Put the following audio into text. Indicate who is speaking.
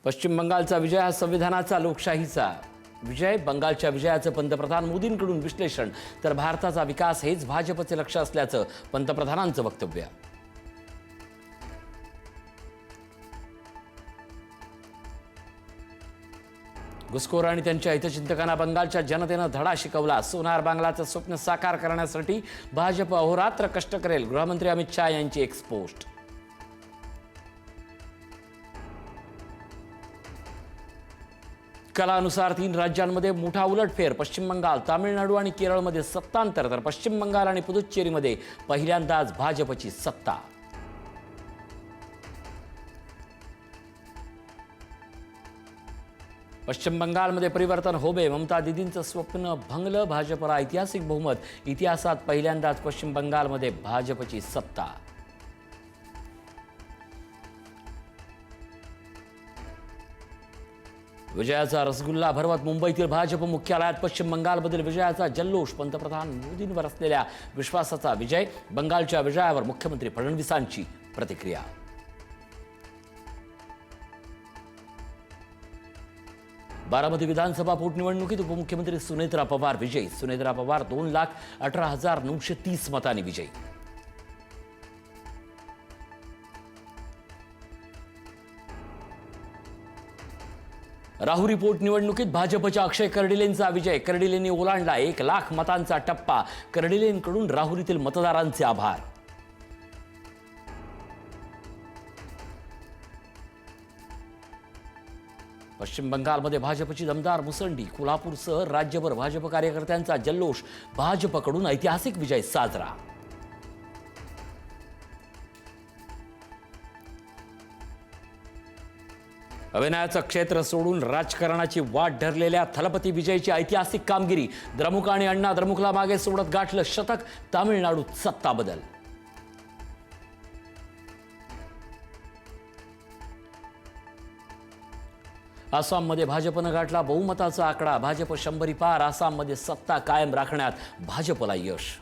Speaker 1: पश्चिम बंगालचा विजय हा संविधानाचा लोकशाहीचा विजय. बंगालच्या विजयाचं पंतप्रधान मोदींकडून विश्लेषण. तर भारताचा विकास हेच भाजपचे लक्ष्य असल्याचं पंतप्रधानांचं वक्तव्य. घुसखोर आणि त्यांच्या हितचिंतकांना बंगालच्या जनतेनं धडा शिकवला. सोनार बांगलाचं स्वप्न साकार करण्यासाठी भाजप अहोरात्र कष्ट करेल. गृहमंत्री अमित शहा यांची एक पोस्ट. कलानुसार 3 राज्यांमध्ये मोठा उलटफेर. पश्चिम बंगाल, तामिळनाडू आणि केरळमध्ये सत्तांतर, तर पश्चिम बंगाल आणि पुदुच्चेरीमध्ये पहिल्यांदाच भाजपची सत्ता. पश्चिम बंगालमध्ये परिवर्तन होबे. ममता दीदींचं स्वप्न भंगलं. भाजपला ऐतिहासिक बहुमत. इतिहासात पहिल्यांदाच पश्चिम बंगालमध्ये भाजपची सत्ता. विजयाचा रसगुल्ला भरवत मुंबईतील भाजप मुख्यालयात पश्चिम बंगालमधील विजयाचा जल्लोष. पंतप्रधान मोदींवर असलेल्या विश्वासाचा विजय. बंगालच्या विजयावर मुख्यमंत्री फडणवीसांची प्रतिक्रिया. बारामती विधानसभा पोटनिवडणुकीत उपमुख्यमंत्री सुनेत्रा पवार विजयी. सुनेत्रा पवार 2,18,930 मतांनी विजयी. राहुरी पोटनिवडणुकीत भाजपच्या अक्षय कर्डिलेंचा विजय. कर्डिलेंनी ओलांडला 1,00,000 मतांचा टप्पा. कर्डिलेंकडून राहुरीतील मतदारांचे आभार. पश्चिम बंगालमध्ये भाजपची दमदार मुसंडी. कोल्हापूरसह राज्यभर भाजप कार्यकर्त्यांचा जल्लोष. भाजपकडून ऐतिहासिक विजय साजरा. अभिनयाचं क्षेत्र सोडून राजकारणाची वाट ठरलेल्या थलपती विजयची ऐतिहासिक कामगिरी. द्रमुक आणि अण्णा द्रमुकला मागे सोडत गाठलं शतक. तामिळनाडूत सत्ता बदल. आसाममध्ये भाजपनं गाठला बहुमताचा आकडा. भाजप 100 पार. आसाममध्ये सत्ता कायम राखण्यात भाजपला यश.